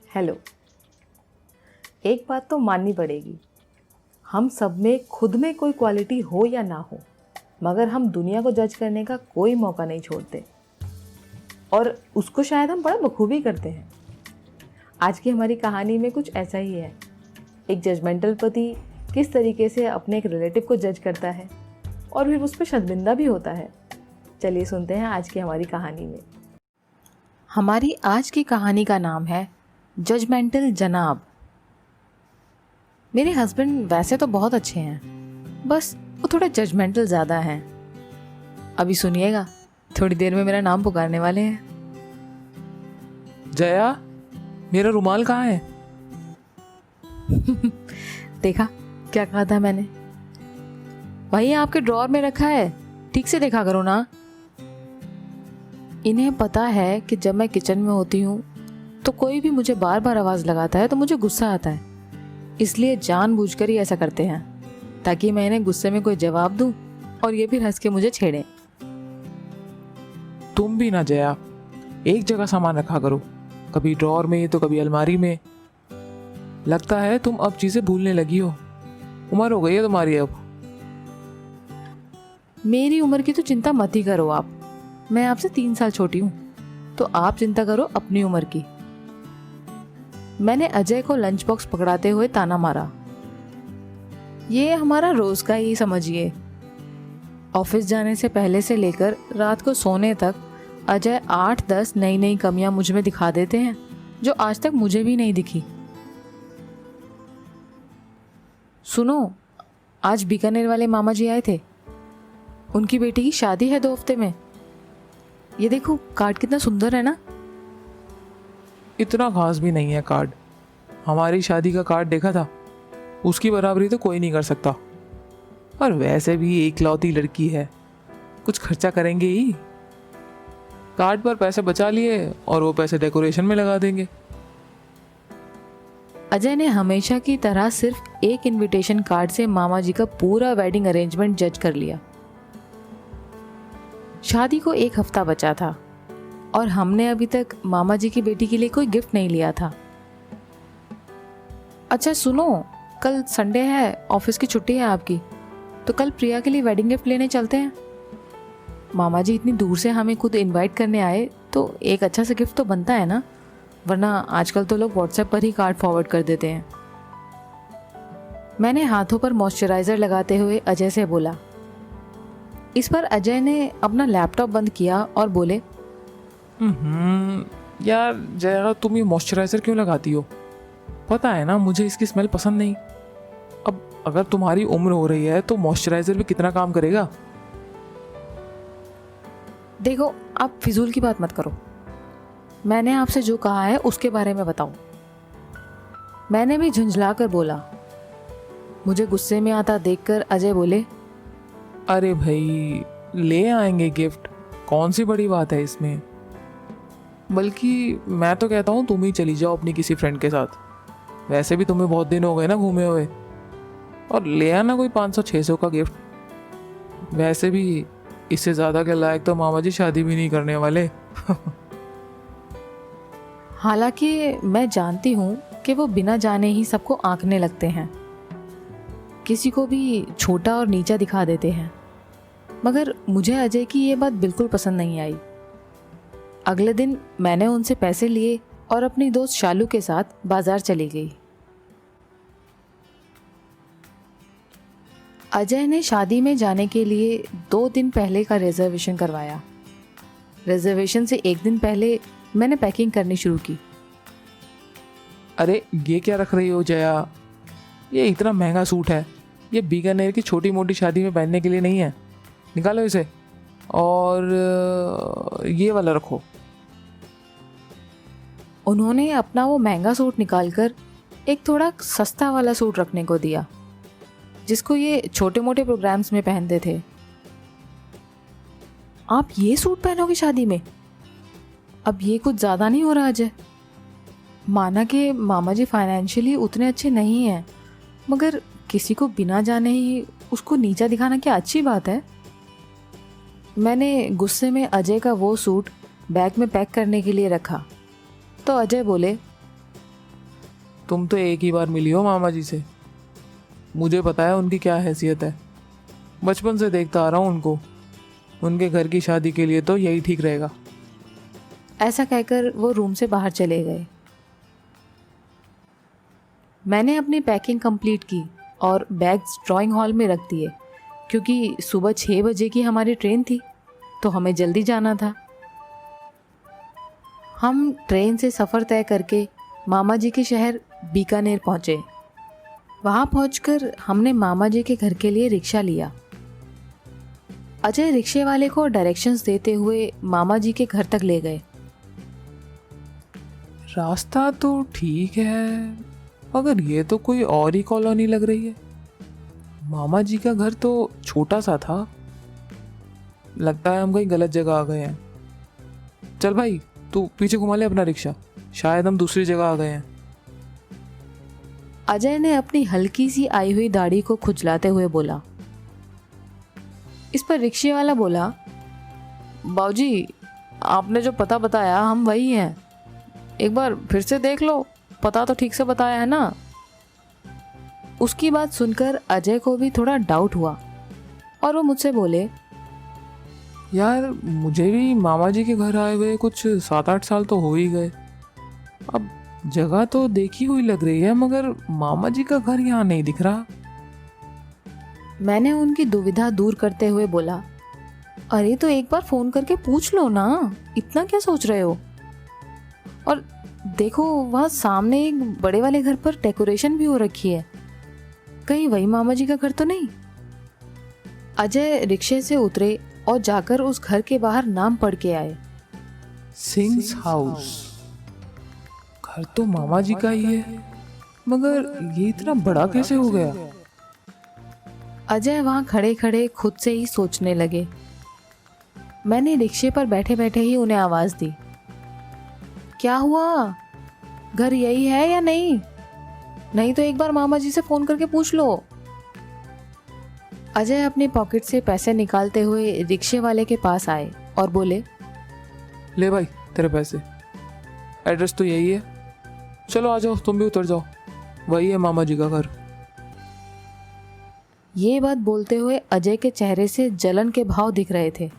Hello. एक बात तो माननी पड़ेगी, हम सब में खुद में कोई क्वालिटी हो या ना हो, मगर हम दुनिया को जज करने का कोई मौका नहीं छोड़ते और उसको शायद हम बड़ा बखूबी करते हैं। आज की हमारी कहानी में कुछ ऐसा ही है। एक जजमेंटल पति किस तरीके से अपने एक रिलेटिव को जज करता है और फिर उस पर शर्मिंदा भी होता है। चलिए सुनते हैं आज की हमारी कहानी में। हमारी आज की कहानी का नाम है जजमेंटल जनाब। मेरे हस्बैंड वैसे तो बहुत अच्छे हैं, बस वो थोड़े जजमेंटल ज़्यादा हैं। अभी सुनिएगा, थोड़ी देर में मेरा नाम पुकारने वाले हैं। जया, मेरा रुमाल कहाँ है? देखा क्या कहा था मैंने? वही आपके ड्रॉअर में रखा है, ठीक से देखा करो ना। इन्हें पता है कि जब मैं किचन में होती हूँ तो कोई भी मुझे बार बार आवाज़ लगाता है तो मुझे गुस्सा आता है, इसलिए जानबूझकर ही ऐसा करते हैं ताकि मैं इन्हें गुस्से में कोई जवाब दूं और ये फिर हंस के मुझे छेड़ें। तुम भी ना जया, एक जगह सामान रखा करो, कभी ड्रॉअर में तो कभी अलमारी में। लगता है तुम अब चीजें भूलने लगी हो, उम्र हो गई है तुम्हारी अब। मेरी उम्र की तो चिंता मत ही करो आप, मैं आपसे 3 साल छोटी हूँ, तो आप चिंता करो अपनी उम्र की। मैंने अजय को लंच बॉक्स पकड़ाते हुए ताना मारा। ये हमारा रोज का ही समझिए। ऑफिस जाने से पहले से लेकर रात को सोने तक अजय 8-10 नई नई कमियां मुझ में दिखा देते हैं जो आज तक मुझे भी नहीं दिखी। सुनो, आज बीकानेर वाले मामा जी आए थे, उनकी बेटी की शादी है 2 हफ्ते में। ये देखो कार्ड कितना सुंदर है ना। इतना खास भी नहीं है कार्ड, हमारी शादी का कार्ड देखा था, उसकी बराबरी तो कोई नहीं कर सकता। और वैसे भी एकलौती लड़की है, कुछ खर्चा करेंगे ही। कार्ड पर पैसे बचा लिए और वो पैसे डेकोरेशन में लगा देंगे। अजय ने हमेशा की तरह सिर्फ एक इनविटेशन कार्ड से मामा जी का पूरा वेडिंग अरेंजमेंट जज कर लिया। शादी को 1 हफ्ता बचा था और हमने अभी तक मामा जी की बेटी के लिए कोई गिफ्ट नहीं लिया था। अच्छा सुनो, कल संडे है, ऑफिस की छुट्टी है आपकी, तो कल प्रिया के लिए वेडिंग गिफ्ट लेने चलते हैं। मामा जी इतनी दूर से हमें खुद इनवाइट करने आए तो एक अच्छा सा गिफ्ट तो बनता है ना, वरना आजकल तो लोग व्हाट्सएप पर ही कार्ड फॉरवर्ड कर देते हैं। मैंने हाथों पर मॉइस्चराइजर लगाते हुए अजय से बोला। इस पर अजय ने अपना लैपटॉप बंद किया और बोले, यार जया, तुम ये मॉइस्चराइजर क्यों लगाती हो? पता है ना मुझे इसकी स्मेल पसंद नहीं। अब अगर तुम्हारी उम्र हो रही है तो मॉइस्चराइजर भी कितना काम करेगा। देखो आप फिजूल की बात मत करो, मैंने आपसे जो कहा है उसके बारे में बताओ। मैंने भी झुंझला कर बोला। मुझे गुस्से में आता देखकर अजय बोले, अरे भाई, ले आएंगे गिफ्ट, कौन सी बड़ी बात है इसमें। बल्कि मैं तो कहता हूँ तुम ही चली जाओ अपनी किसी फ्रेंड के साथ, वैसे भी तुम्हें बहुत दिन हो गए ना घूमे हुए, और ले आना कोई 500-600 का गिफ्ट। वैसे भी इससे ज़्यादा के लायक तो मामा जी शादी भी नहीं करने वाले। हालांकि मैं जानती हूँ कि वो बिना जाने ही सबको आंकने लगते हैं, किसी को भी छोटा और नीचा दिखा देते हैं, मगर मुझे अजय की ये बात बिल्कुल पसंद नहीं आई। अगले दिन मैंने उनसे पैसे लिए और अपनी दोस्त शालू के साथ बाजार चली गई। अजय ने शादी में जाने के लिए 2 दिन पहले का रिजर्वेशन करवाया। रिजर्वेशन से 1 दिन पहले मैंने पैकिंग करनी शुरू की। अरे ये क्या रख रही हो जया? ये इतना महंगा सूट है, ये बीकानेर की छोटी मोटी शादी में पहनने के लिए नहीं है, निकालो इसे। और ये वाला रखो। उन्होंने अपना वो महंगा सूट निकालकर एक थोड़ा सस्ता वाला सूट रखने को दिया, जिसको ये छोटे मोटे प्रोग्राम्स में पहनते थे। आप ये सूट पहनोगे शादी में? अब ये कुछ ज़्यादा नहीं हो रहा अजय? माना कि मामा जी फाइनेंशियली उतने अच्छे नहीं हैं, मगर किसी को बिना जाने ही उसको नीचा दिखाना क्या अच्छी बात है? मैंने गुस्से में अजय का वो सूट बैग में पैक करने के लिए रखा तो अजय बोले, तुम तो एक ही बार मिली हो मामा जी से। मुझे पता है उनकी क्या हैसियत है, बचपन से देखता आ रहा हूँ उनको। उनके घर की शादी के लिए तो यही ठीक रहेगा। ऐसा कहकर वो रूम से बाहर चले गए। मैंने अपनी पैकिंग कंप्लीट की और बैग्स ड्राइंग हॉल में रख दिए, क्योंकि सुबह 6 बजे की हमारी ट्रेन थी, तो हमें जल्दी जाना था। हम ट्रेन से सफ़र तय करके मामा जी के शहर बीकानेर पहुँचे। वहाँ पहुँचकर हमने मामा जी के घर के लिए रिक्शा लिया। अजय रिक्शे वाले को डायरेक्शंस देते हुए मामा जी के घर तक ले गए। रास्ता तो ठीक है, मगर ये तो कोई और ही कॉलोनी लग रही है। मामा जी का घर तो छोटा सा था। लगता है हम कहीं गलत जगह आ गए हैं। चल भाई, तू पीछे घुमा ले अपना रिक्शा, शायद हम दूसरी जगह आ गए हैं। अजय ने अपनी हल्की सी आई हुई दाढ़ी को खुजलाते हुए बोला। इस पर रिक्शे वाला बोला, बाबूजी आपने जो पता बताया हम वही हैं, एक बार फिर से देख लो, पता तो ठीक से बताया है ना। उसकी बात सुनकर अजय को भी थोड़ा डाउट हुआ और वो मुझसे बोले, यार मुझे भी मामा जी के घर आए हुए कुछ 7-8 साल तो हो ही गए। अब जगह तो देखी हुई लग रही है, मगर मामा जी का घर यहाँ नहीं दिख रहा। मैंने उनकी दुविधा दूर करते हुए बोला, अरे तो एक बार फ़ोन करके पूछ लो ना, इतना क्या सोच रहे हो। और देखो वहाँ सामने एक बड़े वाले घर पर डेकोरेशन भी हो रखी है, कहीं वही मामा जी का घर तो नहीं। अजय रिक्शे से उतरे और जाकर उस घर के बाहर नाम पढ़ के आए। Sings house. घर तो मामा जी का ही है, मगर ये इतना बड़ा कैसे हो गया। अजय वहाँ खड़े खड़े खुद से ही सोचने लगे। मैंने रिक्शे पर बैठे बैठे ही उन्हें आवाज़ दी, क्या हुआ, घर यही है या नहीं? नहीं तो एक बार मामा जी से फ़ोन करके पूछ लो। अजय अपनी पॉकेट से पैसे निकालते हुए रिक्शे वाले के पास आए और बोले, ले भाई तेरे पैसे, एड्रेस तो यही है, चलो आ जाओ, तुम भी उतर जाओ, वही है मामा जी का घर। ये बात बोलते हुए अजय के चेहरे से जलन के भाव दिख रहे थे,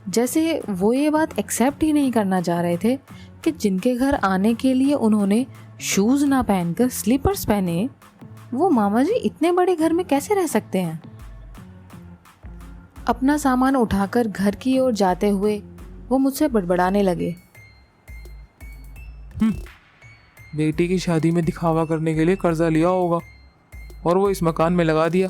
जैसे वो ये बात एक्सेप्ट ही नहीं करना चाह रहे थे कि जिनके घर आने के लिए उन्होंने शूज़ ना पहनकर स्लीपर्स पहने, वो मामा जी इतने बड़े घर में कैसे रह सकते हैं। अपना सामान उठाकर घर की ओर जाते हुए वो मुझसे बड़बड़ाने लगे, बेटी की शादी में दिखावा करने के लिए कर्जा लिया होगा और वो इस मकान में लगा दिया,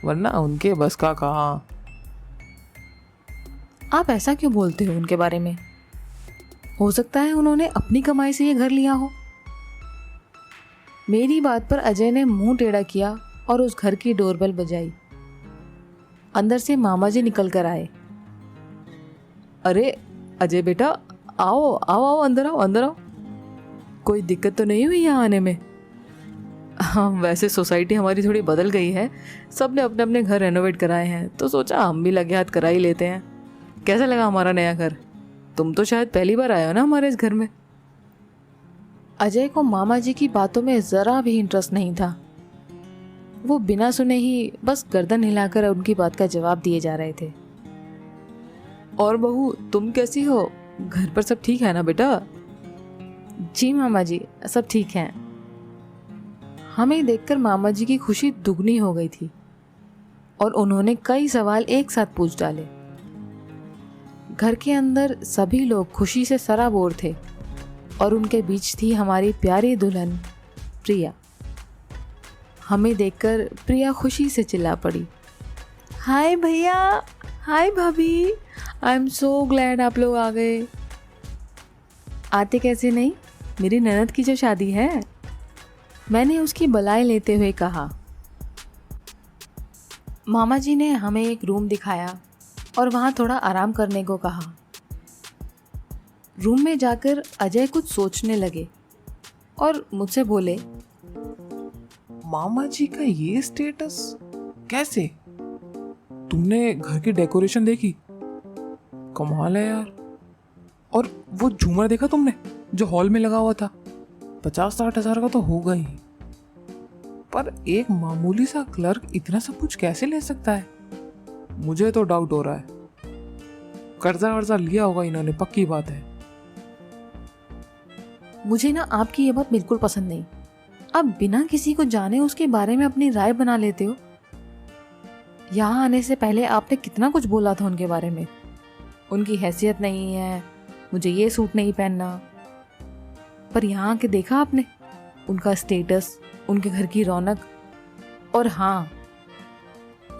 वरना उनके बस का कहाँ। आप ऐसा क्यों बोलते हो उनके बारे में? हो सकता है उन्होंने अपनी कमाई से ये घर लिया हो। मेरी बात पर अजय ने मुंह टेढ़ा किया और उस घर की डोरबेल बजाई। अंदर से मामा जी निकल कर आए। अरे अजय बेटा, आओ आओ आओ, अंदर आओ अंदर आओ। कोई दिक्कत तो नहीं हुई यहाँ आने में? हाँ, वैसे सोसाइटी हमारी थोड़ी बदल गई है, सब ने अपने अपने घर रेनोवेट कराए हैं, तो सोचा हम भी लगे हाथ करा ही लेते हैं। कैसा लगा हमारा नया घर? तुम तो शायद पहली बार आए हो ना हमारे इस घर में। अजय को मामा जी की बातों में ज़रा भी इंटरेस्ट नहीं था। वो बिना सुने ही बस गर्दन हिलाकर उनकी बात का जवाब दिए जा रहे थे। और बहू तुम कैसी हो? घर पर सब ठीक है ना बेटा? जी मामा जी, सब ठीक हैं। हमें देखकर मामा जी की खुशी दुगनी हो गई थी और उन्होंने कई सवाल एक साथ पूछ डाले। घर के अंदर सभी लोग खुशी से सराबोर थे और उनके बीच थी हमारी प्यारी दुल्हन प्रिया। हमें देखकर प्रिया खुशी से चिल्ला पड़ी, हाय भैया, हाय भाभी, आई एम सो ग्लैड आप लोग आ गए। आते कैसे नहीं, मेरी ननद की जो शादी है। मैंने उसकी बलाई लेते हुए कहा। मामा जी ने हमें एक रूम दिखाया और वहाँ थोड़ा आराम करने को कहा। रूम में जाकर अजय कुछ सोचने लगे और मुझसे बोले, मामा जी का ये स्टेटस कैसे? तुमने घर की डेकोरेशन देखी? कमाल है यार। और वो झूमर देखा तुमने जो हॉल में लगा हुआ था? 50-60 हज़ार का तो होगा ही, पर एक मामूली सा क्लर्क इतना सब कुछ कैसे ले सकता है? मुझे तो डाउट हो रहा है। कर्जा वर्जा लिया होगा इन्होंने, पक्की बात है। मुझे ना आपकी ये बात बिल्कुल पसंद नहीं। आप बिना किसी को जाने उसके बारे में अपनी राय बना लेते हो। यहाँ आने से पहले आपने कितना कुछ बोला था उनके बारे में। उनकी हैसियत नहीं है, मुझे ये सूट नहीं पहनना। पर यहाँ आके देखा आपने उनका स्टेटस, उनके घर की रौनक। और हाँ,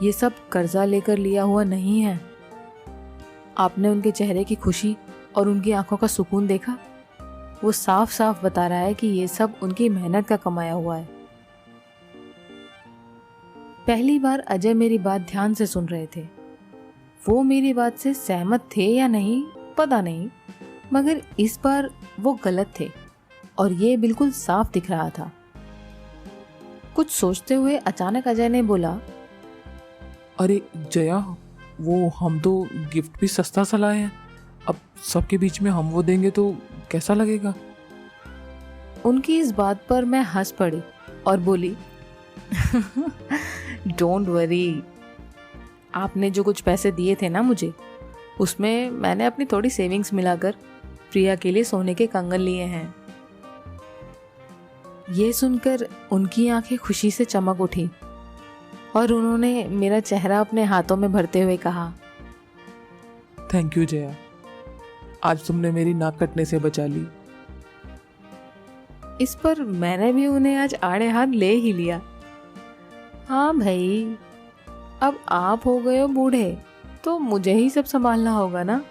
ये सब कर्जा लेकर लिया हुआ नहीं है। आपने उनके चेहरे की खुशी और उनकी आंखों का सुकून देखा। वो साफ साफ बता रहा है कि ये सब उनकी मेहनत का कमाया हुआ है। पहली बार अजय मेरी बात ध्यान से सुन रहे थे। वो मेरी बात से सहमत थे या नहीं पता नहीं, मगर इस बार वो गलत थे और ये बिल्कुल साफ दिख रहा था। कुछ सोचते हुए अचानक अजय ने बोला, अरे जया, वो हम तो गिफ्ट भी सस्ता सा लाए हैं, अब सबके बीच में हम वो देंगे तो कैसा लगेगा? उनकी इस बात पर मैं हंस पड़ी और बोली, डोंट वरी, आपने जो कुछ पैसे दिए थे ना मुझे, उसमें मैंने अपनी थोड़ी सेविंग्स मिलाकर प्रिया के लिए सोने के कंगन लिए हैं। ये सुनकर उनकी आंखें खुशी से चमक उठी और उन्होंने मेरा चेहरा अपने हाथों में भरते हुए कहा, थैंक यू जया, आज तुमने मेरी नाक कटने से बचा ली। इस पर मैंने भी उन्हें आज आड़े हाथ ले ही लिया। हाँ भाई, अब आप हो गए हो बूढ़े तो मुझे ही सब संभालना होगा ना।